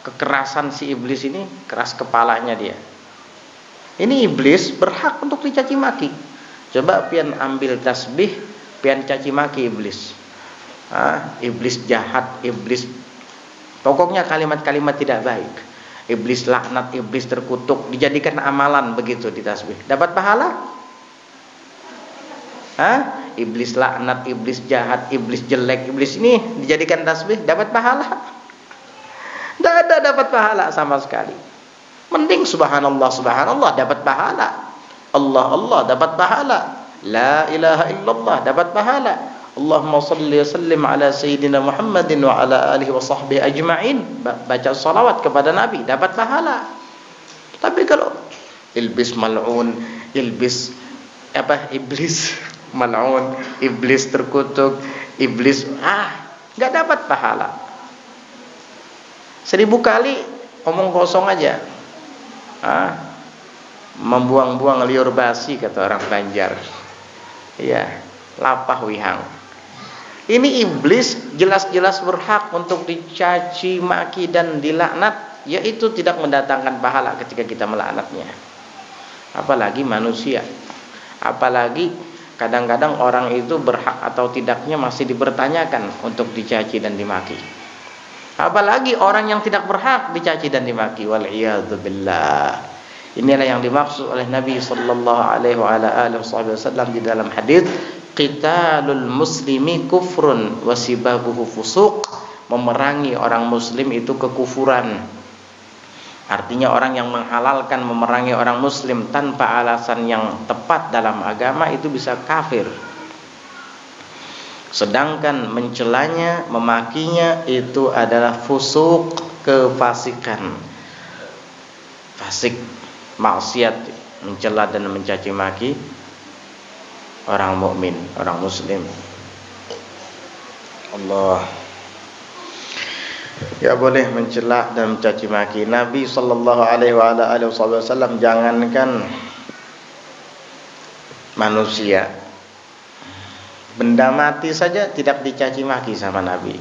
kekerasan si iblis ini, keras kepalanya dia. Ini iblis berhak untuk dicaci maki. Coba pian ambil tasbih, pian caci maki iblis. Iblis jahat, iblis, pokoknya kalimat-kalimat tidak baik. Iblis laknat, iblis terkutuk, dijadikan amalan begitu di tasbih. Dapat pahala? Iblis laknat, iblis jahat, iblis jelek, iblis ini dijadikan tasbih, dapat pahala? Tidak ada dapat pahala sama sekali. Mending subhanallah, subhanallah dapat pahala. Allah, Allah dapat pahala. La ilaha illallah dapat pahala. Allahumma salli wa sallim ala sayyidina Muhammadin wa ala alihi wa sahbihi ajma'in. Baca salawat kepada Nabi dapat pahala. Tapi kalau iblis mal'un, iblis mal'un, iblis terkutuk, iblis enggak dapat pahala. 1000 kali omong kosong aja. Membuang-buang liur basi kata orang Banjar. Iya, lapah wihang. Ini iblis jelas-jelas berhak untuk dicaci maki dan dilaknat, yaitu tidak mendatangkan pahala ketika kita melaknatnya. Apalagi manusia. Apalagi kadang-kadang orang itu berhak atau tidaknya masih dipertanyakan untuk dicaci dan dimaki. Apalagi orang yang tidak berhak dicaci dan dimaki. Wal'iyadzubillah. Inilah yang dimaksud oleh Nabi sallallahu alaihi wasallam di dalam hadis, qitalul muslimi kufrun wa sibabuhu fusuq. Memerangi orang muslim itu kekufuran. Artinya orang yang menghalalkan memerangi orang muslim tanpa alasan yang tepat dalam agama itu bisa kafir. Sedangkan mencelanya, memakinya itu adalah fusuk, kefasikan. Fasik, maksiat, mencela dan mencaci maki orang mukmin, orang muslim. Allah. Ya boleh mencela dan mencaci maki. Nabi sallallahu alaihi wasallam jangankan manusia, benda mati saja tidak dicaci maki sama Nabi.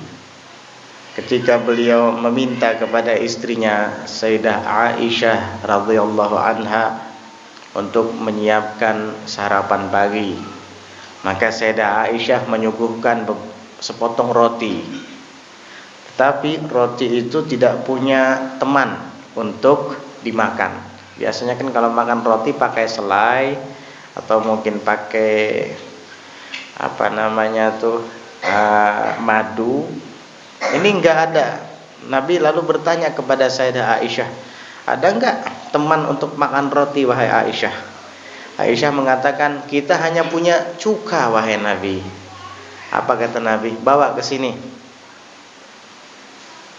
Ketika beliau meminta kepada istrinya Sayyidah Aisyah radhiyallahu anha untuk menyiapkan sarapan pagi, maka Sayyidah Aisyah menyuguhkan sepotong roti. Tetapi roti itu tidak punya teman untuk dimakan. Biasanya kan kalau makan roti pakai selai atau mungkin pakai madu. Ini enggak ada. Nabi lalu bertanya kepada Sayyidah Aisyah, ada enggak teman untuk makan roti wahai Aisyah? Aisyah mengatakan, kita hanya punya cuka wahai Nabi. Apa kata Nabi? Bawa ke sini.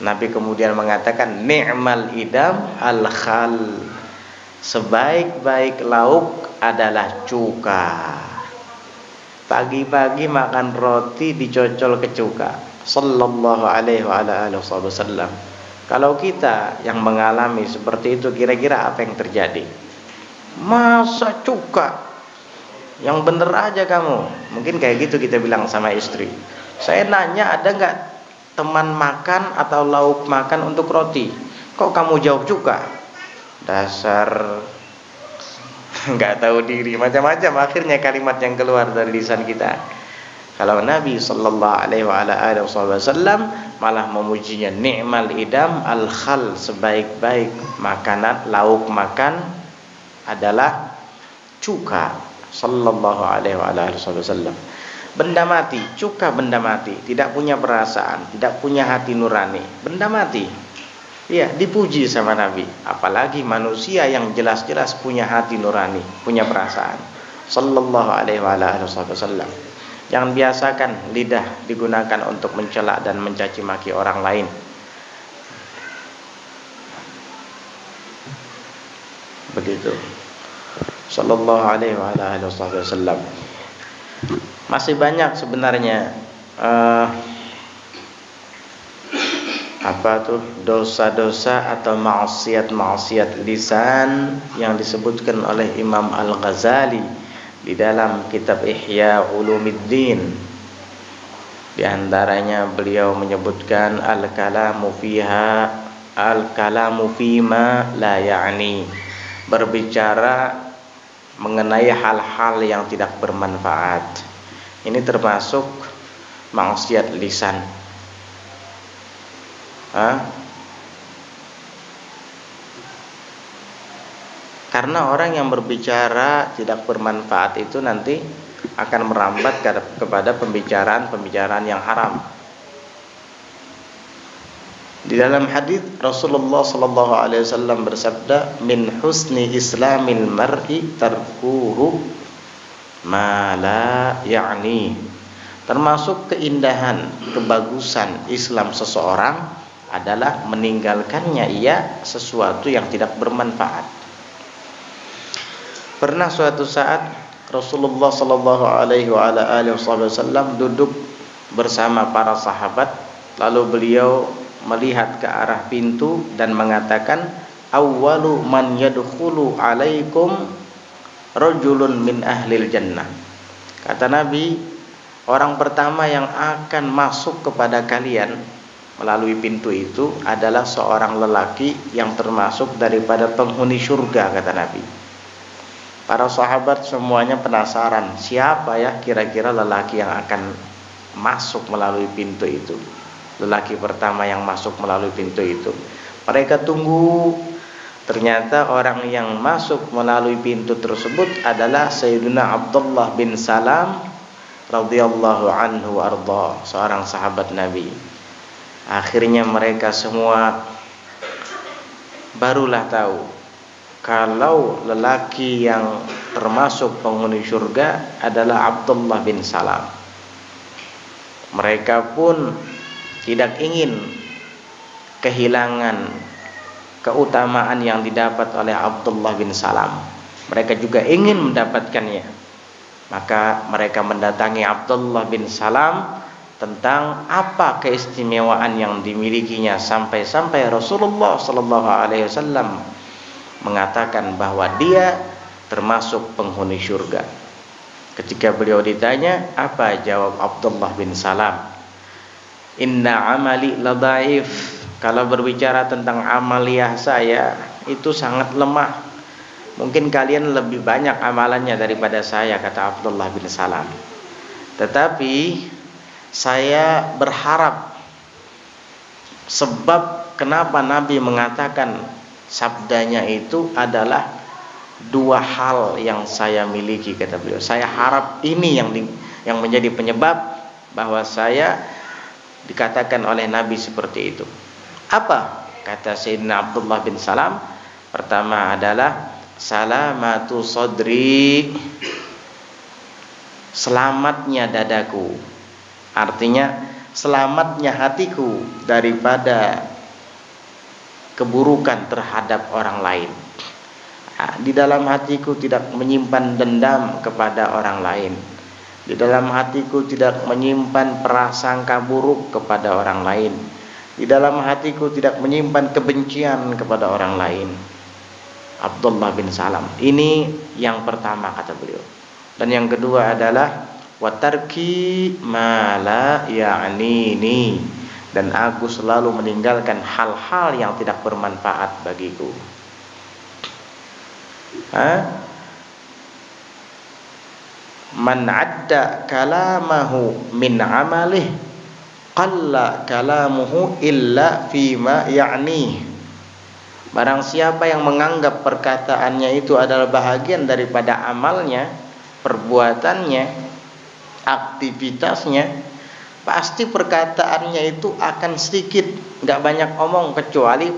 Nabi kemudian mengatakan, ni'mal idam al-khal. Sebaik-baik lauk adalah cuka. Pagi-pagi makan roti dicocol ke cuka. Sallallahu alaihi wasallam. Kalau kita yang mengalami seperti itu, kira-kira apa yang terjadi? Masa cuka? Yang bener aja kamu. Mungkin kayak gitu kita bilang sama istri. Saya nanya, ada nggak teman makan atau lauk makan untuk roti? Kok kamu jawab cuka? Dasar nggak tahu diri, macam-macam akhirnya kalimat yang keluar dari lisan kita. Kalau Nabi sallallahu alaihi wasallam malah memujinya, ni'mal idam al-khal, sebaik-baik makanan lauk makan adalah cuka. Sallallahu alaihi wasallam. Benda mati, cuka benda mati, tidak punya perasaan, tidak punya hati nurani, benda mati. Ya, dipuji sama Nabi. Apalagi manusia yang jelas-jelas punya hati nurani, punya perasaan. Sallallahu alaihi wasallam. Jangan biasakan lidah digunakan untuk mencela dan mencaci maki orang lain. Begitu. Sallallahu alaihi wasallam. Masih banyak sebenarnya dosa-dosa atau maksiat-maksiat lisan yang disebutkan oleh Imam Al-Ghazali di dalam kitab Ihya Ulumuddin. Di antaranya beliau menyebutkan al-kalamu fima la ya'ni, berbicara mengenai hal-hal yang tidak bermanfaat. Ini termasuk maksiat lisan. Karena orang yang berbicara tidak bermanfaat itu nanti akan merambat kepada pembicaraan yang haram. Di dalam hadis Rasulullah sallallahu alaihi wasallam bersabda, "Min husni islamil mar'i tarkuhu ma la ya'ni." Termasuk keindahan, kebagusan Islam seseorang adalah meninggalkannya ia sesuatu yang tidak bermanfaat. Pernah suatu saat Rasulullah sallallahu alaihi wasallam duduk bersama para sahabat, lalu beliau melihat ke arah pintu dan mengatakan, "Awwalu man yadkhulu alaikum rajulun min ahlil jannah." Kata Nabi, orang pertama yang akan masuk kepada kalian melalui pintu itu adalah seorang lelaki yang termasuk daripada penghuni surga, kata Nabi. Para sahabat semuanya penasaran, siapa ya kira-kira lelaki yang akan masuk melalui pintu itu, lelaki pertama yang masuk melalui pintu itu. Mereka tunggu. Ternyata orang yang masuk melalui pintu tersebut adalah Sayyidina Abdullah bin Salam radhiyallahu anhu arda, seorang sahabat Nabi. Akhirnya mereka semua barulah tahu kalau lelaki yang termasuk penghuni surga adalah Abdullah bin Salam. Mereka pun tidak ingin kehilangan keutamaan yang didapat oleh Abdullah bin Salam. Mereka juga ingin mendapatkannya. Maka mereka mendatangi Abdullah bin Salam tentang apa keistimewaan yang dimilikinya, sampai-sampai Rasulullah sallallahu alaihi wasallam mengatakan bahwa dia termasuk penghuni surga. Ketika beliau ditanya, apa jawab Abdullah bin Salam? "Inna amali ladhaif." Kalau berbicara tentang amaliyah saya itu sangat lemah. Mungkin kalian lebih banyak amalannya daripada saya, kata Abdullah bin Salam. Tetapi saya berharap, sebab kenapa Nabi mengatakan sabdanya itu adalah dua hal yang saya miliki, kata beliau. Saya harap ini yang menjadi penyebab bahwa saya dikatakan oleh Nabi seperti itu. Apa? Kata Sayyidina Abdullah bin Salam, pertama adalah salamatu sadri, selamatnya dadaku. Artinya selamatnya hatiku daripada keburukan terhadap orang lain. Di dalam hatiku tidak menyimpan dendam kepada orang lain. Di dalam hatiku tidak menyimpan prasangka buruk kepada orang lain. Di dalam hatiku tidak menyimpan kebencian kepada orang lain. Abdullah bin Salam. Ini yang pertama, kata beliau. Dan yang kedua adalah watarki ma la ya'nini, dan aku selalu meninggalkan hal-hal yang tidak bermanfaat bagiku. Man adda kalamahu min amalih qalla kalamuhu illa fima ya'ni. Barang siapa yang menganggap perkataannya itu adalah bahagian daripada amalnya, perbuatannya, aktivitasnya, pasti perkataannya itu akan sedikit, gak banyak omong, kecuali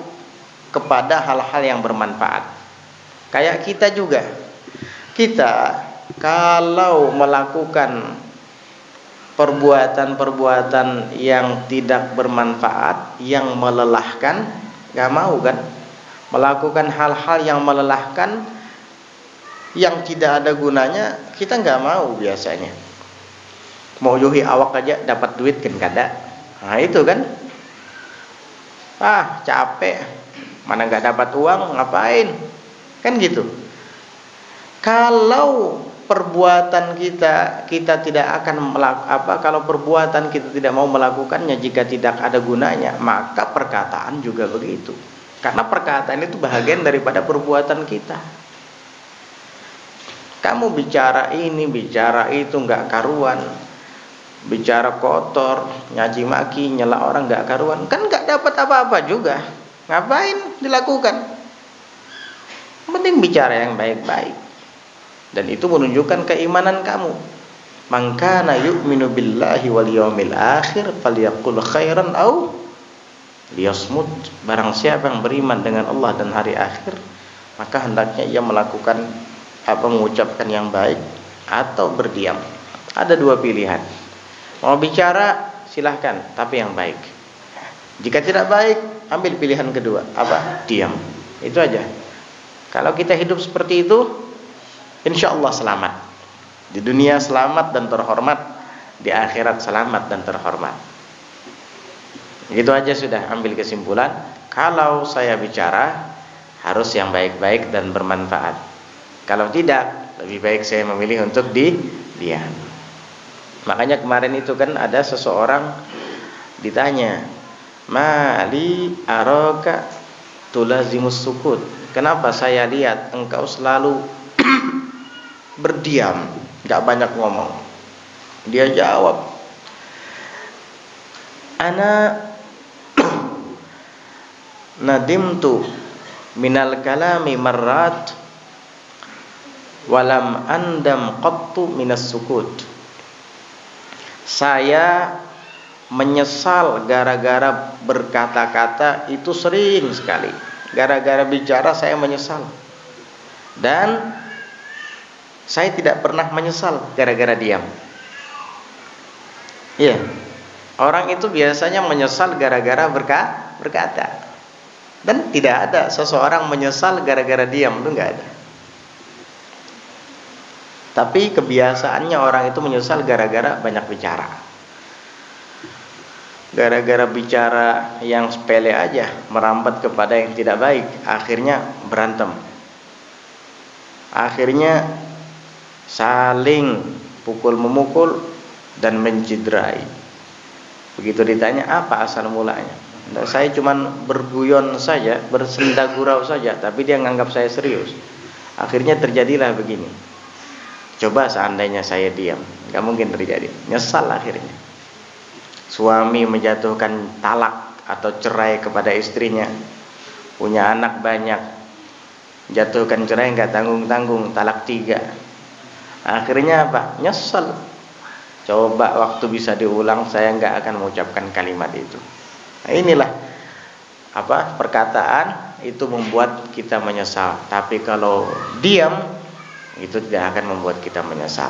kepada hal-hal yang bermanfaat. Kayak kita juga, kita kalau melakukan perbuatan-perbuatan yang tidak bermanfaat, yang melelahkan, gak mau kan? Melakukan hal-hal yang melelahkan, yang tidak ada gunanya, kita gak mau biasanya. Mau yuhi awak aja dapat duit kan kada. Nah itu kan, capek, mana gak dapat uang, ngapain, kan gitu. Kalau perbuatan kita tidak akan kalau perbuatan kita tidak mau melakukannya jika tidak ada gunanya, maka perkataan juga begitu. Karena perkataan itu bahagian daripada perbuatan kita. Kamu bicara ini, bicara itu nggak karuan, bicara kotor, nyaci maki, nyela orang nggak karuan, kan nggak dapat apa-apa juga. Ngapain dilakukan? Yang penting bicara yang baik-baik. Dan itu menunjukkan keimanan kamu. Man kana yu'minu billahi wal yawmil akhir falyaqul khairan aw liyasmut. Barang siapa yang beriman dengan Allah dan hari akhir, maka hendaknya ia melakukan mengucapkan yang baik atau berdiam. Ada dua pilihan. Mau bicara silahkan, tapi yang baik. Jika tidak baik, ambil pilihan kedua, diam. Itu aja. Kalau kita hidup seperti itu, insya Allah selamat. Di dunia selamat dan terhormat, di akhirat selamat dan terhormat. Itu aja sudah, ambil kesimpulan. Kalau saya bicara, harus yang baik-baik dan bermanfaat. Kalau tidak, lebih baik saya memilih untuk diam. Makanya kemarin itu kan ada seseorang ditanya, mali araka tulazimus sukut. Kenapa saya lihat engkau selalu berdiam, gak banyak ngomong. Dia jawab, ana nadimtu minal kalami marrat walam andam qattu minas sukut. Saya menyesal gara-gara berkata-kata itu sering sekali. Gara-gara bicara saya menyesal. Dan saya tidak pernah menyesal gara-gara diam. Iya. Orang itu biasanya menyesal gara-gara berkata. Dan tidak ada seseorang menyesal gara-gara diam, itu enggak ada. Tapi kebiasaannya orang itu menyesal gara-gara banyak bicara. Gara-gara bicara yang sepele aja merambat kepada yang tidak baik, akhirnya berantem. Akhirnya saling pukul memukul dan mencederai. Begitu ditanya apa asal mulanya, saya cuman berguyon saja, bersenda gurau saja, tapi dia menganggap saya serius. Akhirnya terjadilah begini. Coba seandainya saya diam, gak mungkin terjadi. Nyesal akhirnya. Suami menjatuhkan talak atau cerai kepada istrinya, punya anak banyak, jatuhkan cerai gak tanggung-tanggung, talak 3. Akhirnya apa? Nyesal. Coba waktu bisa diulang, saya gak akan mengucapkan kalimat itu. Nah, inilah perkataan itu membuat kita menyesal. Tapi kalau diam, itu tidak akan membuat kita menyesal.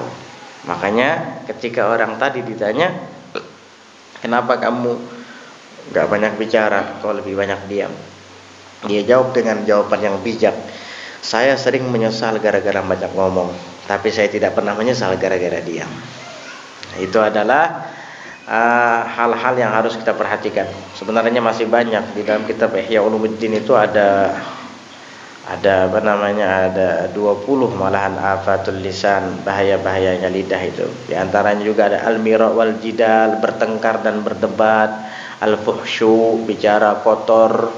Makanya ketika orang tadi ditanya, kenapa kamu gak banyak bicara, kau lebih banyak diam? Dia jawab dengan jawaban yang bijak. Saya sering menyesal gara-gara banyak ngomong, tapi saya tidak pernah menyesal gara-gara diam. Itu adalah hal-hal yang harus kita perhatikan. Sebenarnya masih banyak di dalam kitab Ihya Ulumuddin itu ada 20 malahan afatul lisan, bahaya-bahayanya lidah itu. Di antaranya juga ada al-mira wal jidal, bertengkar dan berdebat, al-fuhsyu, bicara kotor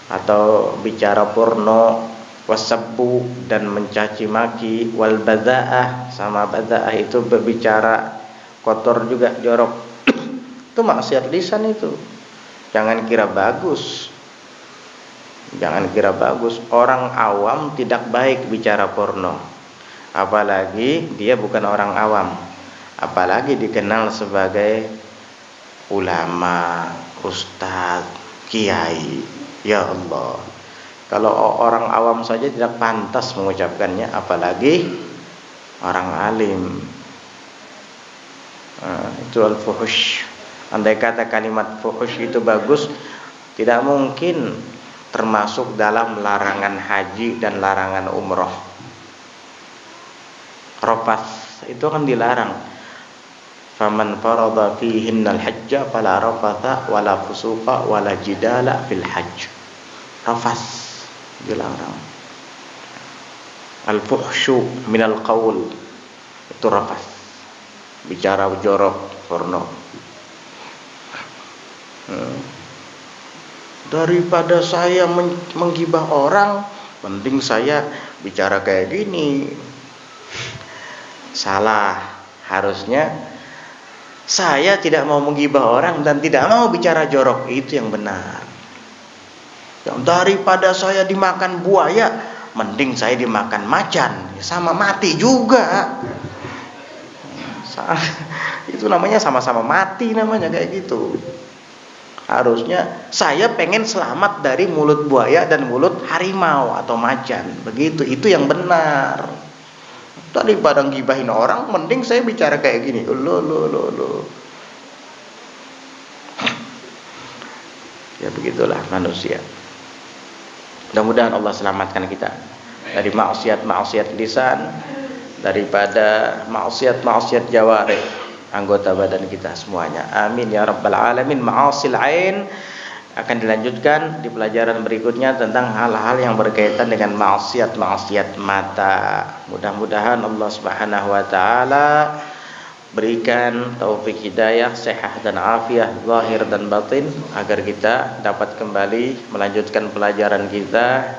atau bicara porno, wasabbu, dan mencaci maki, wal badza'ah, sama badza'ah itu berbicara kotor juga, jorok. Itu maksiat lisan itu. Jangan kira bagus. Jangan kira bagus. Orang awam tidak baik bicara porno. Apalagi dia bukan orang awam. Apalagi dikenal sebagai ulama, ustaz, kiai. Ya Allah. Kalau orang awam saja tidak pantas mengucapkannya, apalagi orang alim. Itu al-fuhush. Andai kata kalimat fuhush itu bagus, tidak mungkin termasuk dalam larangan haji dan larangan umroh. Rafath itu kan dilarang. Faman farada fihinnal hajja fala rafatha wala fusuqa wala jidala fil hajj. Rafath dilarang. Al-fuhsyu minal qaul. Itu rafas. Bicara jorok, porno. Daripada saya menggibah orang, mending saya bicara kayak gini. Salah. Harusnya saya tidak mau menggibah orang dan tidak mau bicara jorok. Itu yang benar. Yang daripada saya dimakan buaya, mending saya dimakan macan. Sama mati juga. Itu namanya sama-sama mati, namanya kayak gitu. Harusnya saya pengen selamat dari mulut buaya dan mulut harimau atau macan. Begitu, itu yang benar. Daripada ngibahin orang, mending saya bicara kayak gini. Loh. Ya begitulah manusia. Mudah-mudahan Allah selamatkan kita dari maksiat lisan, daripada maksiat jawarih, anggota badan kita semuanya. Amin ya rabbal alamin. Ma'asil ain akan dilanjutkan di pelajaran berikutnya tentang hal-hal yang berkaitan dengan maksiat mata. Mudah-mudahan Allah Subhanahu wa taala berikan taufik hidayah, sehat dan afiah zahir dan batin, agar kita dapat kembali melanjutkan pelajaran kita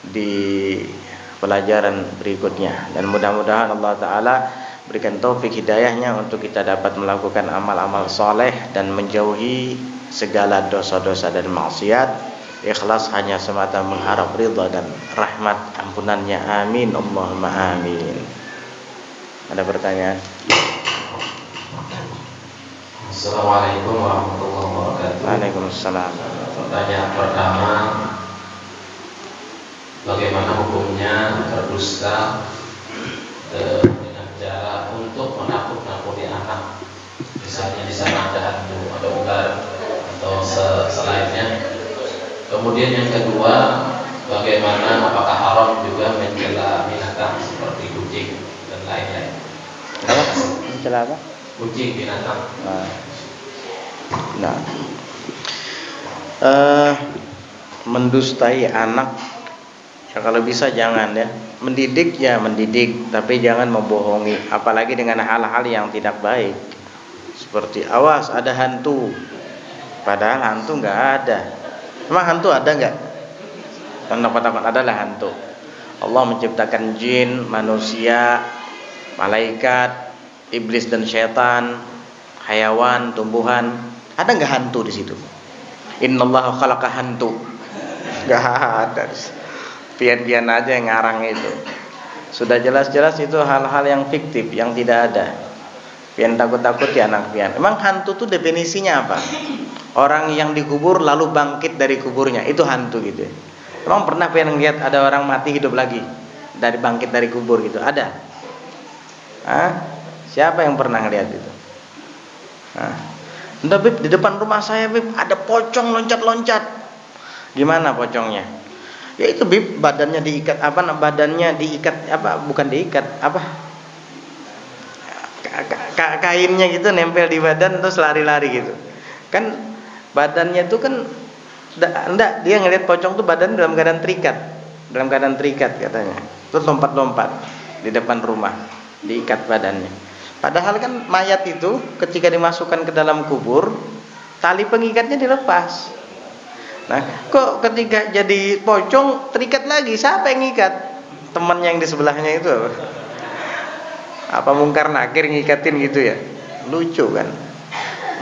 di pelajaran berikutnya. Dan mudah-mudahan Allah taala berikan taufik hidayahnya untuk kita dapat melakukan amal-amal soleh dan menjauhi segala dosa-dosa dan maksiat, ikhlas hanya semata mengharap ridha dan rahmat ampunannya. Amin Allahumma amin. Ada pertanyaan? Assalamualaikum warahmatullahi wabarakatuh. Waalaikumsalam. Pertanyaan pertama, bagaimana hukumnya berdusta dengan cara untuk menakut-nakuti anak, misalnya di sana ada hantu, ada ular atau selainnya. Kemudian yang kedua, bagaimana, apakah haram juga mencela binatang seperti kucing dan lain-lain? Apa? Mencela apa? Kucing, binatang. Nah, mendustai anak, ya kalau bisa jangan ya. Mendidik ya mendidik, tapi jangan membohongi, apalagi dengan hal-hal yang tidak baik. Seperti awas ada hantu, padahal hantu nggak ada. Emang hantu ada nggak? Takut-takut adalah hantu. Allah menciptakan jin, manusia, malaikat, iblis dan syaitan, hayawan, tumbuhan. Ada nggak hantu di situ? Innallaha khalaqa hantu. Nggak ada. Pian-pian aja yang ngarang itu. Sudah jelas-jelas itu hal-hal yang fiktif, yang tidak ada. Pian takut-takut ya anak pian. Emang hantu tuh definisinya apa? Orang yang dikubur lalu bangkit dari kuburnya, itu hantu gitu. Emang pernah pian ngeliat ada orang mati hidup lagi dari bangkit dari kubur gitu? Ada? Hah? Siapa yang pernah ngeliat itu? Entah Bib, di depan rumah saya Bib ada pocong loncat-loncat. Gimana pocongnya? Ya itu Bib, badannya diikat bukan diikat, kainnya gitu nempel di badan terus lari-lari gitu. Kan badannya itu kan enggak, dia ngelihat pocong tuh badan dalam keadaan terikat katanya. Terus lompat-lompat di depan rumah, diikat badannya. Padahal kan mayat itu ketika dimasukkan ke dalam kubur, tali pengikatnya dilepas. Nah, kok ketika jadi pocong terikat lagi? Siapa yang ngikat? Temannya yang di sebelahnya itu apa mungkar nakir ngikatin gitu ya? Lucu kan?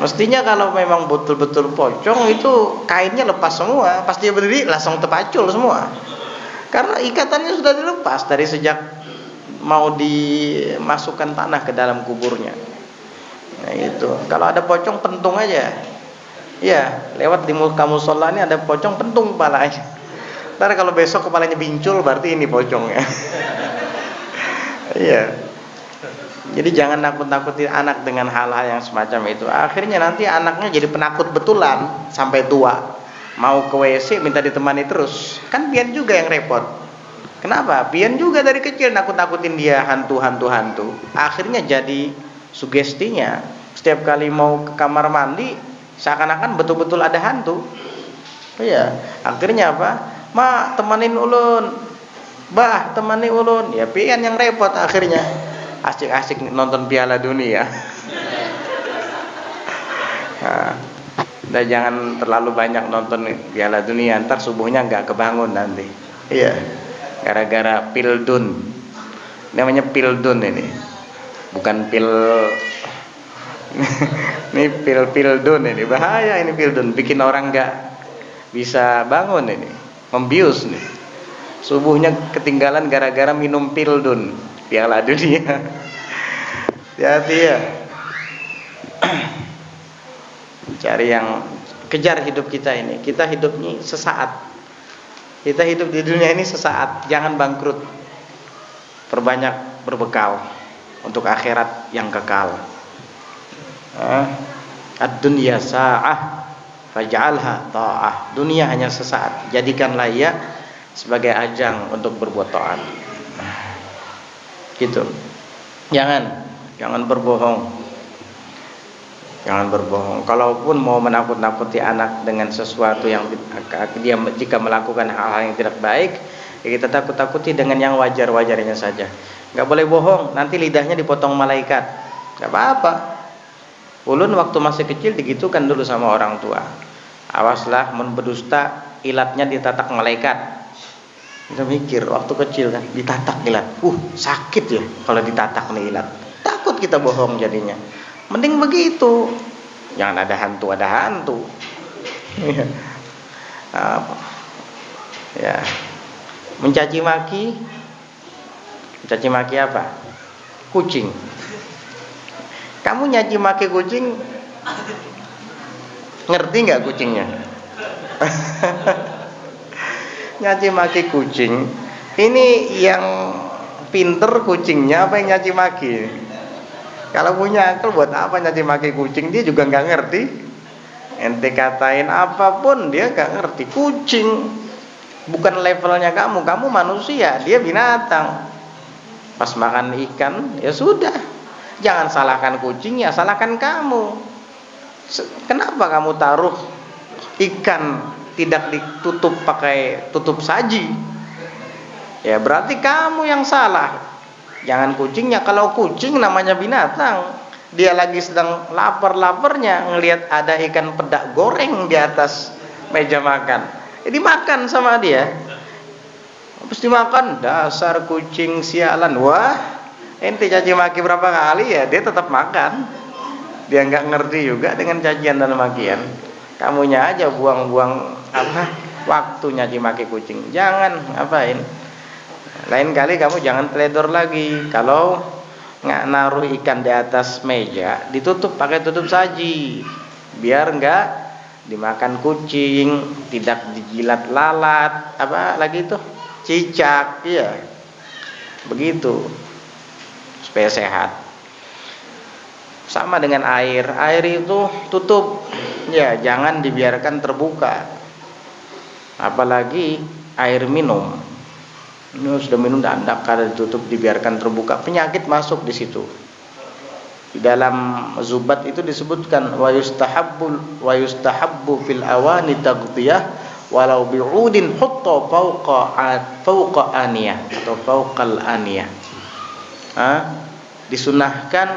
Mestinya kalau memang betul-betul pocong itu kainnya lepas semua, pas dia berdiri langsung terpacul semua. Karena ikatannya sudah dilepas dari sejak mau dimasukkan tanah ke dalam kuburnya. Nah itu, kalau ada pocong pentung aja. Ya, lewat di muka musola ini ada pocong pentung kepalanya. Ntar kalau besok kepalanya bincul berarti ini pocongnya. Iya. Jadi jangan nakut-nakuti anak dengan hal-hal yang semacam itu. Akhirnya nanti anaknya jadi penakut betulan sampai tua. Mau ke WC minta ditemani terus. Kan pian juga yang repot. Kenapa? Pian juga dari kecil nakut-nakutin dia hantu. Akhirnya jadi sugestinya. Setiap kali mau ke kamar mandi seakan-akan betul-betul ada hantu. Iya. Akhirnya apa? Ma, temanin ulun. Bah, temani ulun. Ya pian yang repot akhirnya. asik-asik nonton Piala Dunia. Nah, udah jangan terlalu banyak nonton Piala Dunia, ntar subuhnya nggak kebangun nanti. Iya, gara-gara pildun. Namanya pildun ini, bukan pil. Ini pildun ini bahaya, ini pildun bikin orang nggak bisa bangun ini, membius nih. Subuhnya ketinggalan gara-gara minum pildun Piala Dunia. Hati-hati ya. Cari yang kejar hidup kita ini. Kita hidup ini sesaat. Kita hidup di dunia ini sesaat, jangan bangkrut. Perbanyak berbekal untuk akhirat yang kekal. Ad-dunya sa'ah faj'alha ta'ah. Dunia hanya sesaat, jadikanlah ia sebagai ajang untuk berbuat taat. Gitu. Jangan berbohong. Jangan berbohong. Kalaupun mau menakut-nakuti anak dengan sesuatu yang dia jika melakukan hal-hal yang tidak baik, ya kita takut-takuti dengan yang wajar-wajarnya saja. Enggak boleh bohong, nanti lidahnya dipotong malaikat. Enggak apa-apa. Ulun waktu masih kecil digitukan dulu sama orang tua. Awaslah mun berdusta, ilatnya ditatak malaikat. Kita mikir waktu kecil kan, ditatak ilat. Sakit ya kalau ditatak nih ilat. Takut kita bohong jadinya. Mending begitu. Jangan ada hantu. Apa? Ya. Mencaci maki apa? Kucing. Kamu nyaci maki kucing, ngerti nggak kucingnya? Nyaci maki kucing, ini yang pinter kucingnya apa yang nyaci maki? Kalau punya akal buat apa nyaci maki kucing? Dia juga nggak ngerti. Ente katain apapun dia nggak ngerti. Kucing bukan levelnya kamu manusia, dia binatang. Pas makan ikan ya sudah. Jangan salahkan kucingnya, salahkan kamu. Kenapa kamu taruh ikan tidak ditutup pakai tutup saji? Ya berarti kamu yang salah. Jangan kucingnya. Kalau kucing namanya binatang, dia lagi sedang lapar-laparnya ngelihat ada ikan pedak goreng di atas meja makan. Jadi makan sama dia. Habis dimakan, dasar kucing sialan. Wah, ente caci maki berapa kali ya dia tetap makan. Dia nggak ngerti juga dengan cacian dan makian. Kamunya aja buang-buang waktu nyaci maki kucing. Jangan ngapain. Lain kali kamu jangan teledor lagi. Kalau nggak naruh ikan di atas meja, ditutup pakai tutup saji, biar nggak dimakan kucing, tidak dijilat lalat, apa lagi itu cicak, ya begitu. Supaya sehat. Sama dengan air itu tutup, ya jangan dibiarkan terbuka. Apalagi air minum. Ini sudah minum dandak kalau ditutup dibiarkan terbuka, penyakit masuk di situ. Di dalam Zubat itu disebutkan wa yustahabbu fil awani taghdiyah walau bi'udin hutta fawqa aniyah atau fawqal aniyah. Disunahkan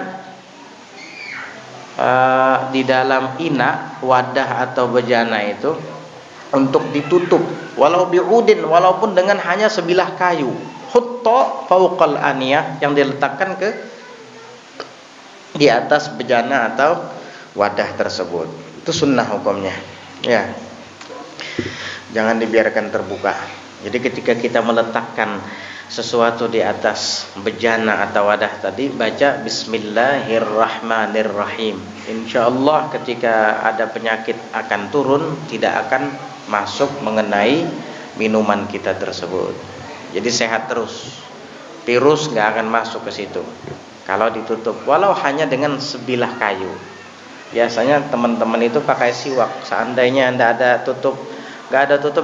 di dalam ina, wadah atau bejana itu untuk ditutup walau bi'udin, walaupun dengan hanya sebilah kayu, hutta fawqal aniyah, yang diletakkan di atas bejana atau wadah tersebut. Itu sunnah hukumnya, ya. Jangan dibiarkan terbuka. Jadi ketika kita meletakkan sesuatu di atas bejana atau wadah tadi, baca Bismillahirrahmanirrahim. Insyaallah ketika ada penyakit akan turun, tidak akan masuk mengenai minuman kita tersebut. Jadi sehat terus. Virus nggak akan masuk ke situ kalau ditutup, walau hanya dengan sebilah kayu. Biasanya teman-teman itu pakai siwak. Seandainya nggak ada tutup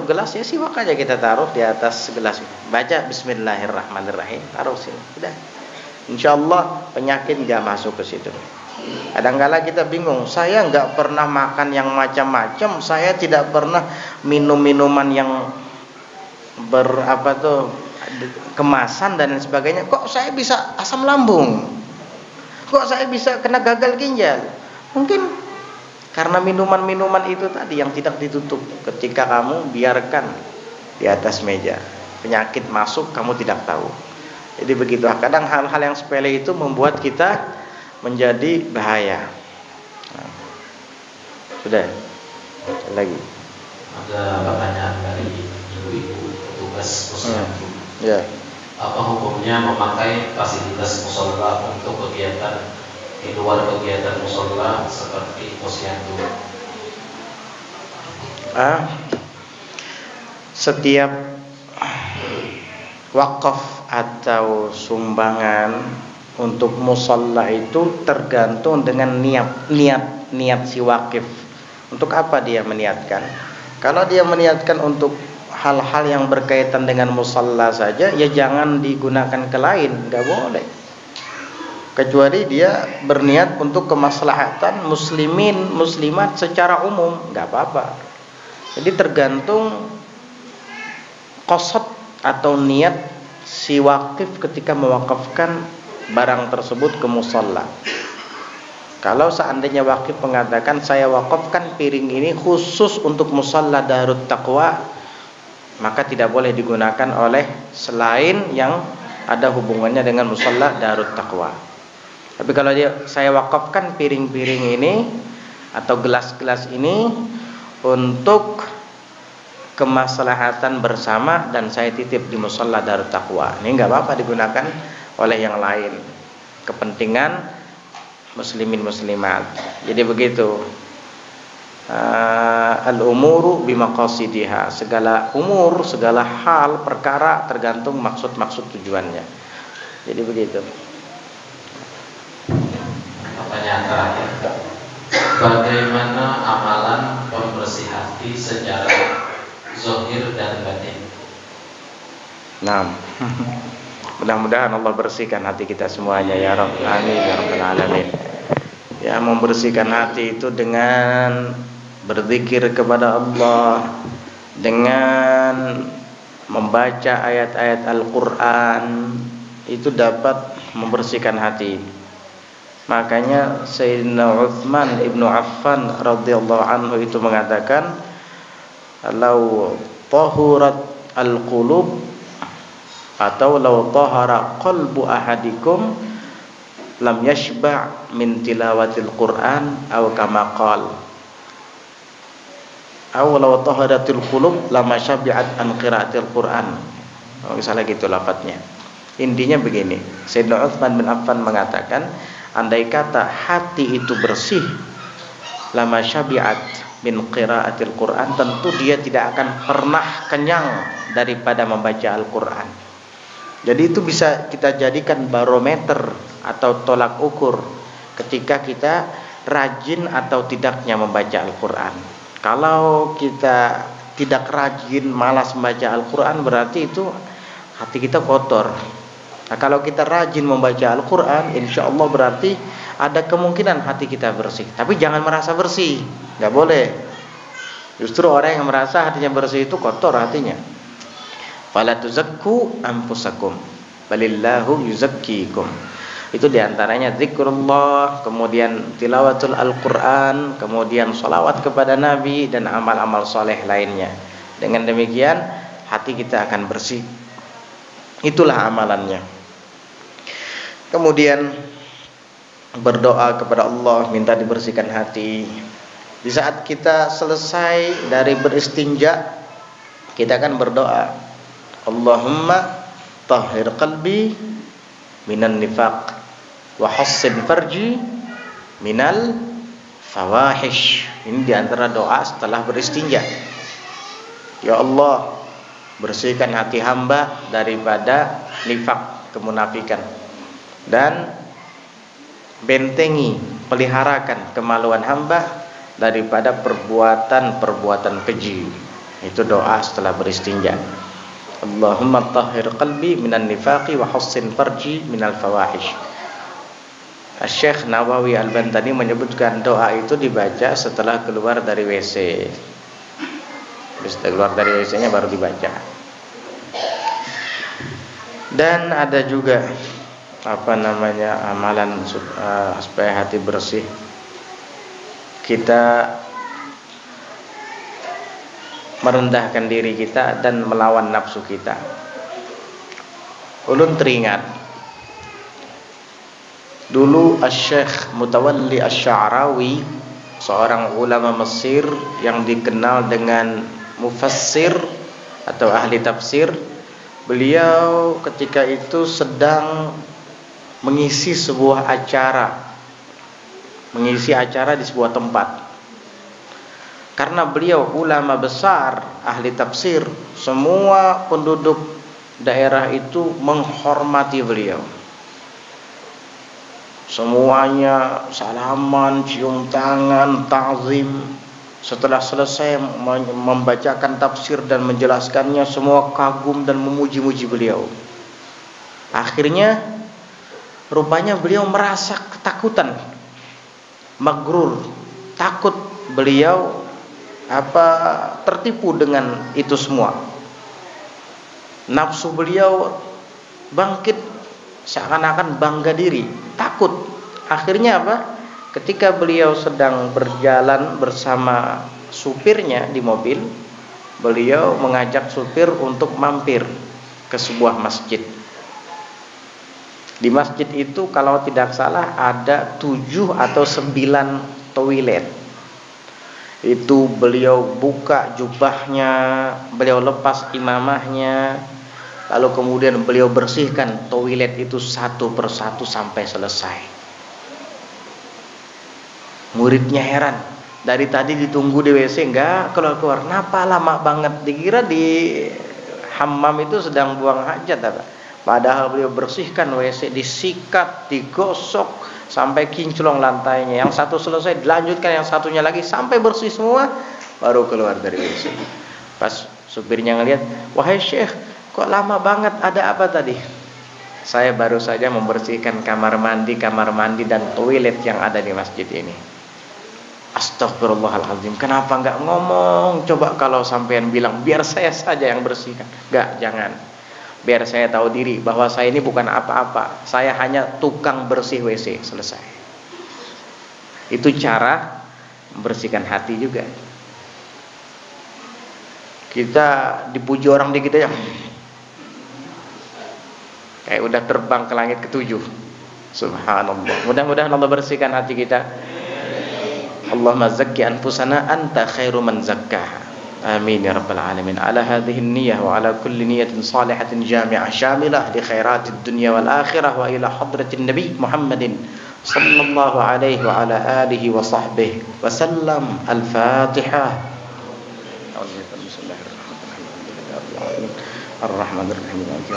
gelas, ya siwak aja kita taruh di atas gelas. Baca Bismillahirrahmanirrahim, taruh sini. Udah. Insyaallah penyakit nggak masuk ke situ. Kadang-kala kita bingung, saya nggak pernah makan yang macam-macam, saya tidak pernah minum minuman yang kemasan dan lain sebagainya, kok saya bisa asam lambung, kok saya bisa kena gagal ginjal? Mungkin karena minuman-minuman itu tadi yang tidak ditutup. Ketika kamu biarkan di atas meja, penyakit masuk kamu tidak tahu. Jadi begitu. Kadang hal-hal yang sepele itu membuat kita menjadi bahaya. Nah, sudah lagi. Ada pertanyaan dari ibu-ibu petugas posyandu. Ya. Apa hukumnya memakai fasilitas musola untuk kegiatan di luar kegiatan musola seperti posyandu? Setiap wakaf atau sumbangan untuk musola itu tergantung dengan niat si wakif. Untuk apa dia meniatkan? Kalau dia meniatkan untuk hal-hal yang berkaitan dengan musola saja, ya jangan digunakan ke lain, nggak boleh. Kecuali dia berniat untuk kemaslahatan muslimin muslimat secara umum, nggak apa-apa. Jadi tergantung qasad atau niat si wakif ketika mewakafkan barang tersebut ke musola. Kalau seandainya wakif mengatakan saya wakafkan piring ini khusus untuk musola Darut Taqwa, maka tidak boleh digunakan oleh selain yang ada hubungannya dengan musola Darut Taqwa. Tapi kalau saya wakafkan piring-piring ini atau gelas-gelas ini untuk kemaslahatan bersama dan saya titip di musola Darut Taqwa, ini nggak apa-apa digunakan oleh yang lain, kepentingan muslimin muslimat. Jadi begitu. Al-umuru bimaqasidiha, segala umur, segala hal, perkara tergantung maksud-maksud tujuannya. Jadi begitu. Pertanyaan terakhir, bagaimana amalan pembersih hati secara zahir dan batin? Nah, mudah-mudahan Allah bersihkan hati kita semuanya ya Rabb. Amin ya Rabbal alamin. Ya, membersihkan hati itu dengan berzikir kepada Allah, dengan membaca ayat-ayat Al-Qur'an, itu dapat membersihkan hati. Makanya Sayyidina Utsman ibnu Affan radhiyallahu anhu itu mengatakan, "Lau tahurat al-qulub atau lau tahara qalbu ahadikum lam yashba' min tilawatil Qur'an aw kama qala aw law taharatil qulub lama syabi'at an qiraatil Qur'an." Misalnya gitu lafadznya. Intinya begini, Sayyidina Utsman bin Affan mengatakan, andai kata hati itu bersih, lama syabi'at min qiraatil Qur'an, tentu dia tidak akan pernah kenyang daripada membaca Al-Qur'an. Jadi itu bisa kita jadikan barometer atau tolak ukur ketika kita rajin atau tidaknya membaca Al-Qur'an. Kalau kita tidak rajin, malas membaca Al-Qur'an, berarti itu hati kita kotor. Nah, kalau kita rajin membaca Al-Qur'an, insya Allah berarti ada kemungkinan hati kita bersih. Tapi jangan merasa bersih, nggak boleh. Justru orang yang merasa hatinya bersih itu kotor hatinya. Fala tuzakku anfusakum balillahu yuzakkikum. Itu diantaranya zikrullah, kemudian tilawatul Al-Qur'an, kemudian sholawat kepada Nabi dan amal-amal soleh lainnya. Dengan demikian hati kita akan bersih. Itulah amalannya. Kemudian berdoa kepada Allah, minta dibersihkan hati. Di saat kita selesai dari beristinja, kita akan berdoa, Allahumma tahhir qalbi minan nifaq wa hassin farji minal fawahish. Ini diantara doa setelah beristinja. Ya Allah, bersihkan hati hamba daripada nifak, kemunafikan, dan bentengi, peliharakan kemaluan hamba daripada perbuatan-perbuatan keji. Itu doa setelah beristinja. Allahumma tahhir qalbi minan nifaqi wa hassin farji minal fawahish. Syekh Nawawi Al-Bantani menyebutkan doa itu dibaca setelah keluar dari WC. Setelah keluar dari WC-nya baru dibaca. Dan ada juga amalan supaya hati bersih. Kita merendahkan diri kita dan melawan nafsu kita. Ulun teringat dulu Asy-Syaikh Mutawalli Asy-Sya'rawi, seorang ulama Mesir yang dikenal dengan mufassir atau ahli tafsir. Beliau ketika itu sedang mengisi acara di sebuah tempat. Karena beliau ulama besar, ahli tafsir, semua penduduk daerah itu menghormati beliau. Semuanya salaman, cium tangan, ta'zim. Setelah selesai membacakan tafsir dan menjelaskannya, semua kagum dan memuji-muji beliau. Akhirnya rupanya beliau merasa ketakutan, magrur, takut beliau tertipu dengan itu semua. Nafsu beliau bangkit, seakan-akan bangga diri, takut. Akhirnya ketika beliau sedang berjalan bersama supirnya di mobil, beliau mengajak supir untuk mampir ke sebuah masjid. Di masjid itu kalau tidak salah ada 7 atau 9 toilet. Itu beliau buka jubahnya, beliau lepas imamahnya, lalu kemudian beliau bersihkan toilet itu satu persatu sampai selesai. Muridnya heran, dari tadi ditunggu di WC enggak keluar-keluar. Kenapa lama banget? Dikira di hammam itu sedang buang hajat Padahal beliau bersihkan WC, disikat, digosok sampai kinclong lantainya. Yang satu selesai, dilanjutkan yang satunya lagi sampai bersih semua, baru keluar dari WC. Pas supirnya ngelihat, "Wahai Syekh, kok lama banget? Ada apa tadi?" "Saya baru saja membersihkan kamar mandi dan toilet yang ada di masjid ini." Astagfirullahaladzim, kenapa enggak ngomong? Coba kalau sampean bilang, biar saya saja yang bersihkan. Enggak, jangan. Biar saya tahu diri bahwa saya ini bukan apa-apa. Saya hanya tukang bersih WC, selesai. Itu cara membersihkan hati juga. Kita dipuji orang dikit aja, kayak udah terbang ke langit ke-7. Subhanallah. Mudah-mudahan Allah bersihkan hati kita. Allahumma zakki anfusana anta khairu man zakkaha. Amin ya rabbal alamin. Ala hadhihi an-niyyah wa ala kulli niyyatin salihatin jami'ah syamilah li khairatid dunya wal akhirah wa ila hadratin nabi Muhammadin sallallahu alaihi wa ala alihi wa sahbihi wa sallam. Al-Fatihah. Bismillahirrahmanirrahim. Ar-Rahmanir Rahim.